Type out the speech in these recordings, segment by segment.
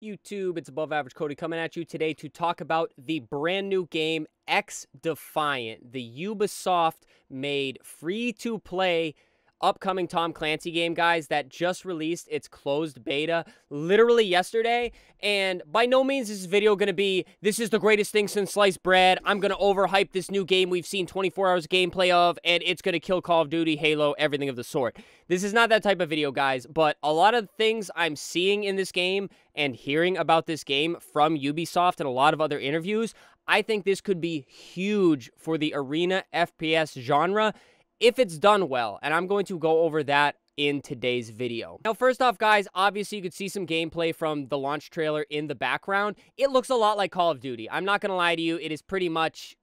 YouTube, it's Above Average Cody coming at you today to talk about the brand new game Xdefiant, the Ubisoft made free-to-play upcoming Tom Clancy game, guys, that just released its closed beta literally yesterday. And by no means is this video going to be, this is the greatest thing since sliced bread. I'm going to overhype this new game we've seen 24 hours gameplay of, and it's going to kill Call of Duty, Halo, everything of the sort. This is not that type of video, guys, but a lot of things I'm seeing in this game and hearing about this game from Ubisoft and a lot of other interviews, I think this could be huge for the arena FPS genre if it's done well, and I'm going to go over that in today's video. Now, first off, guys, obviously you could see some gameplay from the launch trailer in the background. It looks a lot like Call of Duty. I'm not going to lie to you, it is pretty much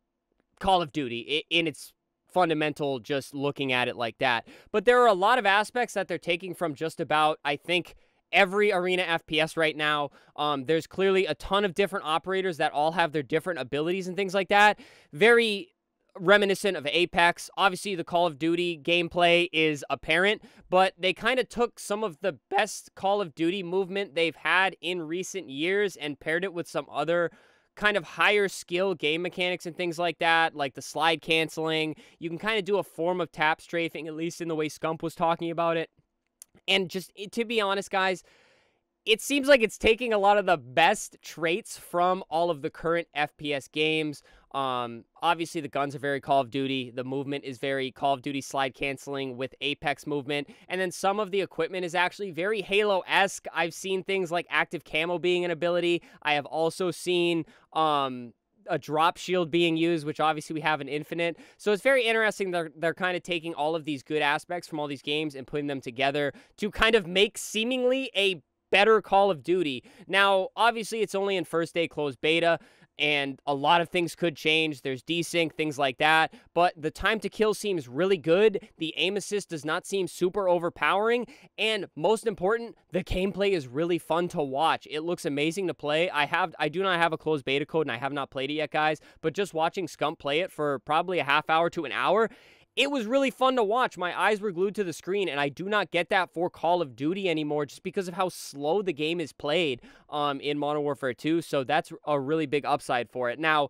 Call of Duty in its fundamental, just looking at it like that. But there are a lot of aspects that they're taking from just about, I think, every arena FPS right now. There's clearly a ton of different operators that all have their different abilities and things like that. Very reminiscent of Apex. Obviously, the Call of Duty gameplay is apparent, but they kind of took some of the best Call of Duty movement they've had in recent years and paired it with some other kind of higher skill game mechanics and things like that, like the slide canceling. You can kind of do a form of tap strafing, at least in the way Scump was talking about it. And just, to be honest, guys, it seems like it's taking a lot of the best traits from all of the current FPS games. Obviously, the guns are very Call of Duty. The movement is very Call of Duty slide canceling with Apex movement. And then some of the equipment is actually very Halo-esque. I've seen things like active camo being an ability. I have also seen a drop shield being used, which obviously we have in Infinite. So it's very interesting. They're kind of taking all of these good aspects from all these games and putting them together to kind of make seemingly a better Call of Duty. Now, obviously, it's only in first day closed beta, and a lot of things could change. There's desync, things like that, but the time to kill seems really good. The aim assist does not seem super overpowering, and most important, the gameplay is really fun to watch. It looks amazing to play. I do not have a closed beta code, and I have not played it yet, guys, but just watching Scump play it for probably a half hour to an hour, it was really fun to watch. My eyes were glued to the screen, and I do not get that for Call of Duty anymore just because of how slow the game is played in Modern Warfare 2, so that's a really big upside for it. Now,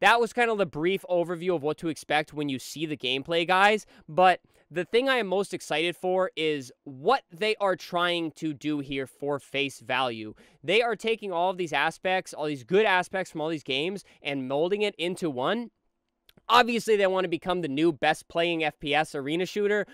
that was kind of the brief overview of what to expect when you see the gameplay, guys, but the thing I am most excited for is what they are trying to do here for face value. They are taking all of these aspects, all these good aspects from all these games, and molding it into one. Obviously, they want to become the new best-playing FPS arena shooter.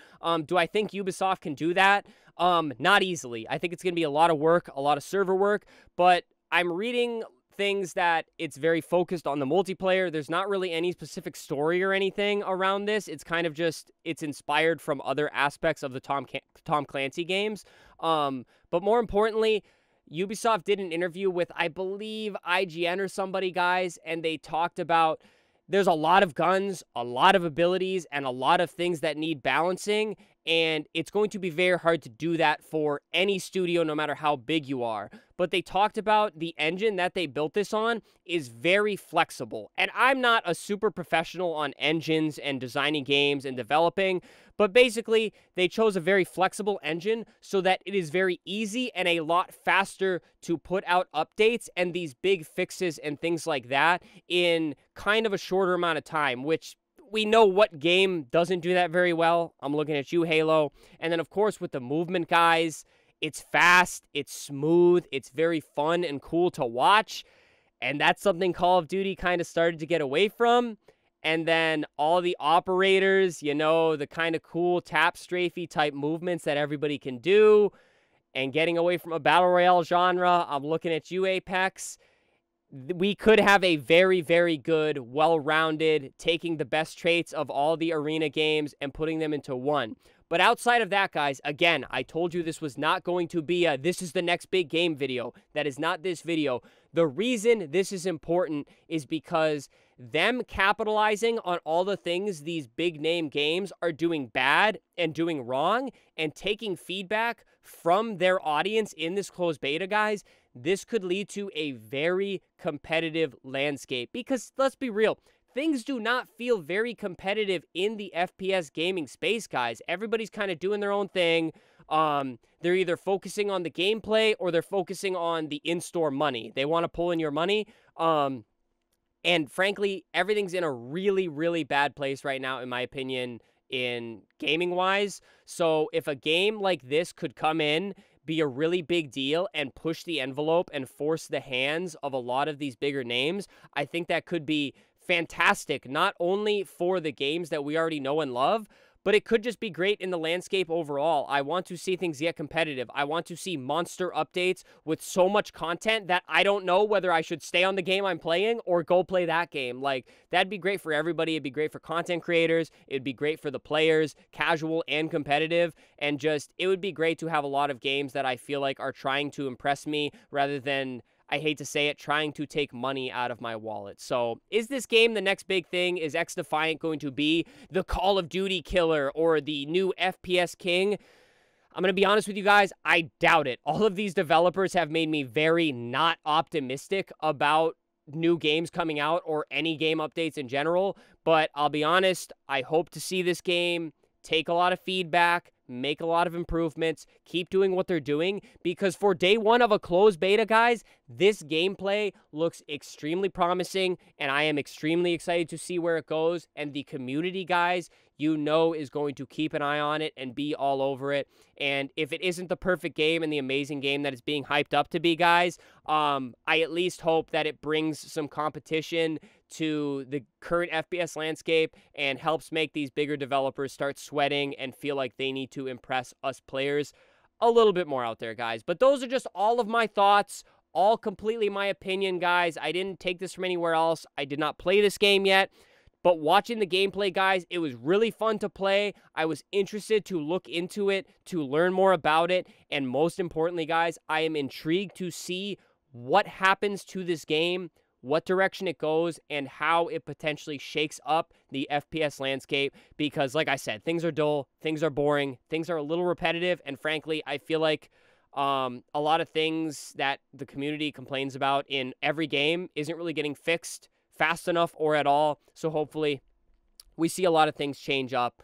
Do I think Ubisoft can do that? Not easily. I think it's going to be a lot of work, a lot of server work, but I'm reading things that it's very focused on the multiplayer. There's not really any specific story or anything around this. It's kind of just, it's inspired from other aspects of the Tom Clancy games. But more importantly, Ubisoft did an interview with, I believe, IGN or somebody, guys, and they talked about there's a lot of guns, a lot of abilities, and a lot of things that need balancing, and it's going to be very hard to do that for any studio, no matter how big you are. But they talked about the engine that they built this on is very flexible. And I'm not a super professional on engines and designing games and developing, but basically, they chose a very flexible engine so that it is very easy and a lot faster to put out updates and these big fixes and things like that in kind of a shorter amount of time, which we know what game doesn't do that very well. I'm looking at you, Halo. And then, of course, with the movement, guys, it's fast, it's smooth, it's very fun and cool to watch. And that's something Call of Duty kind of started to get away from. And then all the operators, you know, the kind of cool tap strafey type movements that everybody can do. And getting away from a battle royale genre, I'm looking at you, Apex. We could have a very, very good, well-rounded, taking the best traits of all the arena games and putting them into one. But outside of that, guys, again, I told you this was not going to be a this is the next big game video. That is not this video. The reason this is important is because them capitalizing on all the things these big name games are doing bad and doing wrong and taking feedback from their audience in this closed beta, guys, this could lead to a very competitive landscape. Because let's be real, things do not feel very competitive in the FPS gaming space, guys. Everybody's kind of doing their own thing. They're either focusing on the gameplay or they're focusing on the in-store money. They want to pull in your money. And frankly, everything's in a really, really bad place right now, in my opinion, in gaming wise. So if a game like this could come in, be a really big deal, and push the envelope and force the hands of a lot of these bigger names, I think that could be fantastic, not only for the games that we already know and love, but it could just be great in the landscape overall. I want to see things get competitive. I want to see monster updates with so much content that I don't know whether I should stay on the game I'm playing or go play that game. Like, that'd be great for everybody. It'd be great for content creators. It'd be great for the players, casual and competitive. And just, it would be great to have a lot of games that I feel like are trying to impress me rather than, I hate to say it, trying to take money out of my wallet. So is this game the next big thing? Is Xdefiant going to be the Call of Duty killer or the new FPS king? I'm going to be honest with you guys, I doubt it. All of these developers have made me very not optimistic about new games coming out or any game updates in general. But I'll be honest, I hope to see this game take a lot of feedback, make a lot of improvements, keep doing what they're doing, because for day one of a closed beta, guys, this gameplay looks extremely promising, and I am extremely excited to see where it goes, and the community, guys, you know, is going to keep an eye on it and be all over it. And if it isn't the perfect game and the amazing game that it's being hyped up to be, guys, I at least hope that it brings some competition to the current FPS landscape and helps make these bigger developers start sweating and feel like they need to impress us players a little bit more out there, guys. But those are just all of my thoughts, all completely my opinion, guys. I didn't take this from anywhere else. I did not play this game yet. But watching the gameplay, guys, it was really fun to play. I was interested to look into it, to learn more about it. And most importantly, guys, I am intrigued to see what happens to this game, what direction it goes, and how it potentially shakes up the FPS landscape. Because, like I said, things are dull, things are boring, things are a little repetitive, and frankly, I feel like a lot of things that the community complains about in every game isn't really getting fixed fast enough or at all. So hopefully we see a lot of things change up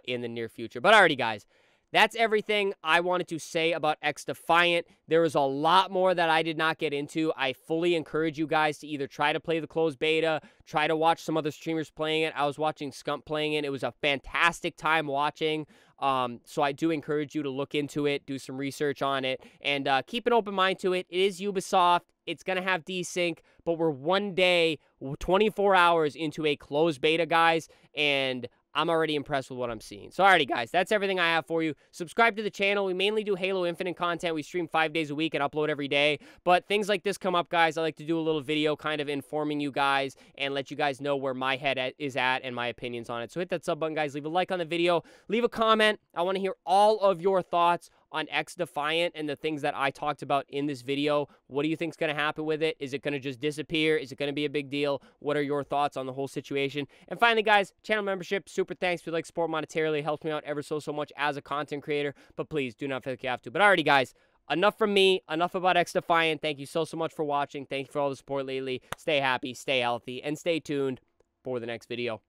in the near future. But alrighty, guys, that's everything I wanted to say about Xdefiant. There was a lot more that I did not get into. I fully encourage you guys to either try to play the closed beta, try to watch some other streamers playing it. I was watching Scump playing it. It was a fantastic time watching. So I do encourage you to look into it, do some research on it, and keep an open mind to it. It is Ubisoft. It's going to have desync, but we're one day, 24 hours into a closed beta, guys, and I'm already impressed with what I'm seeing. So, alrighty, guys, that's everything I have for you. Subscribe to the channel. We mainly do Halo Infinite content. We stream 5 days a week and upload every day. But things like this come up, guys. I like to do a little video kind of informing you guys and let you guys know where my head is at and my opinions on it. So hit that sub button, guys. Leave a like on the video. Leave a comment. I want to hear all of your thoughts on Xdefiant and the things that I talked about in this video. What do you think is going to happen with it? Is it going to just disappear? Is it going to be a big deal? What are your thoughts on the whole situation? And finally, guys, channel membership, super thanks if you'd like support monetarily. It helps me out ever so much as a content creator, but please do not feel like you have to. But alrighty, guys, enough from me, enough about Xdefiant. Thank you so much for watching. Thank you for all the support lately. Stay happy, stay healthy, and stay tuned for the next video.